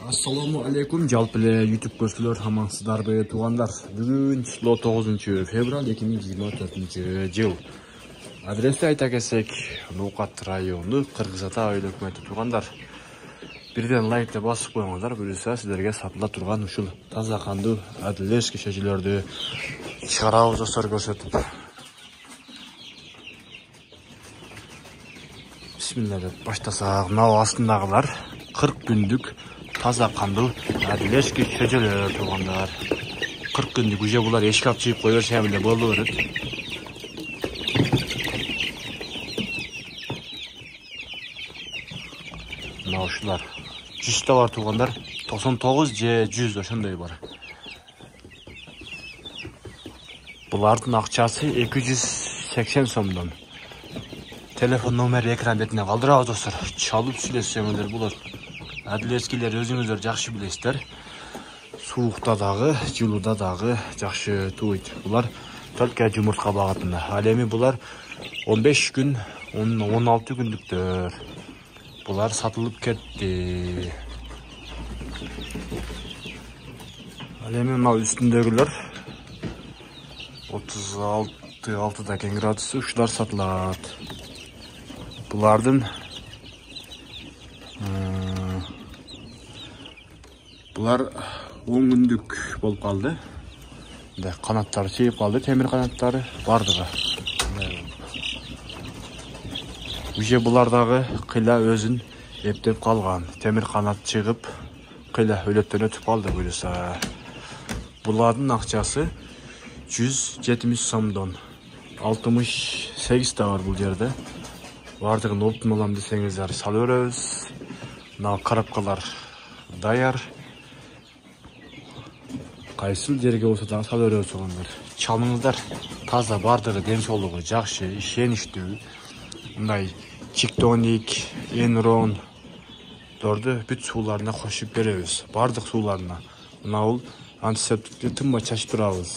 Assalamu alaikum жалпы YouTube көршілер амансыздарбы туғандар. Бүгін число 9 февраль 2024 жыл. Адресті айта кетсек, Ноқат районы Қырғызата ауыл өкіметі туғандар. Бірден лайкты басып қойыңыздар, бұйырса сіздерге сатыла тұрған ушул таза қанды әділешкі шөжелерді шығарабыз достар көрсетіп. Бисмилlah деп баштасақ, мынау астындағылар 40 күндік таза қанды әділешкі шөжелер туғандар. 40 күндік уже бұлар ешкап жиып қойыр шәмілі болды өріп. Мынау шылар 100 бар туғандар, 99 же 100 ошондой бар. Бұлардың ақчасы 280 сомдон. Телефон номері экран бетіне қалдырабыз достар. Чалып сүйлессеңіздер бұлар. Әділескелер өзіңіздер жақшы білесіздер. Суықта дағы, жылуда дағы жақшы туйт. Бұлар только жұмыртқа бағатында. Әлемі бұлар 15 күн, 16 күндіктер. Бұлар сатылып кетті. Әлемі мынау үстіндегілер 36-6 градусы ұшылар сатылады. Бұлардың бұлар 10 күндік болып қалды. Қанаттары сейіп қалды, темір қанаттары бардығы. Уже бұлардағы қила өзін ептеп қалған. Темір қанат шығып, қила өлеттен өтіп қалды бөліса. Бұлардың ақчасы 170 сомдон. 68 та бар бұл жерде. Бардығын олтын олам десеңіздер сал өрөз. Мынау қарапқалар даяр. Қайсыл жерге болса да сал өрөз соғандар. Чалыңыздар таза бардығы денсаулығы жақшы, ішеніштүү. Мындай чиктоник, энрон дорды бүт сууларына қошып беребиз. Бардық сууларына. Мынау антисептикти тынбай чачып турабыз.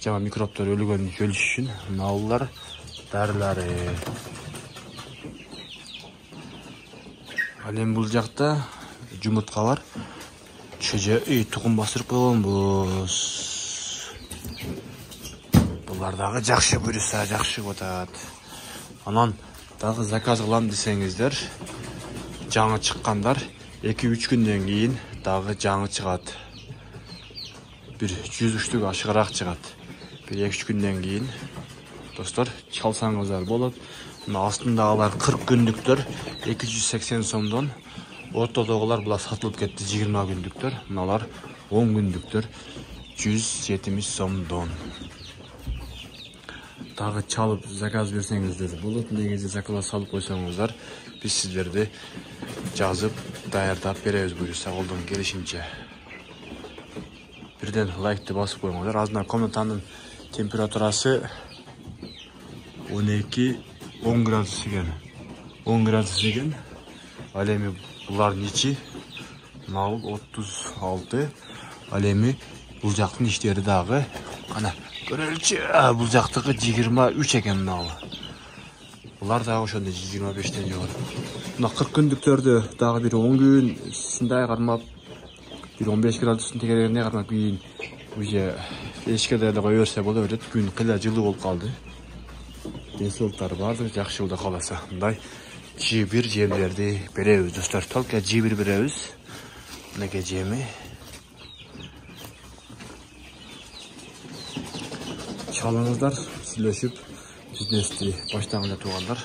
Жама микробтор өлгөн өлүш үчүн мынаулар дарылары. Алем бул жакта жумуртка бар. Чөжө тугун басырып койгонбуз. Булар дагы жакшы буюрса жакшы атат. Анан дагы заказ кылам десеңиздер, жаңы чыккандар 2-3 күндөн кийин дагы жаңы чыгат. Bir 100 үштүк ашыгыраак чыгат. Bir 2-3 күндөн кийин достор чалсаңыздар болот. Мына астындагылар 40 күндүктөр 280 сомдон. Ортодогулар булар сатылып кетти 20 күндүктөр. Мыналар 10 күндүктөр 170 сомдон. Дагы чалып заказ берсеңиздер болот. Негизи заказ салып койсоңуздар, биз сиздерди жазып даярдап беребиз буюрса колдон келишинче. Бірден лайкты басып қойыңыздар. Азынан комнатаның температурасы 12-10 градус екен. 10 градус екен. Әлемі бұлардың içi 36. Әлемі бұл жақтың іштері дағы. Қана көрелчі. Бұл жақтығы 23 екен мынау. Бұлар дағы ошонда 25-тен жоғары. Мына 40 күндіктерді дағы бір 10 күн сындай қармап 15 градустың тегерегіне қармап кейін уже ешкедерлі қой өрсе болды өрет. Күн қила жылы болып қалды. Денсаулықтары барды, жақшы жылда қаласа. Мұндай жебір жемдерді береміз достар. Толка жебір береміз. Мінеке жемі. Чалыңыздар, сүйлөшүп, бизнесті баштаңында туғандар.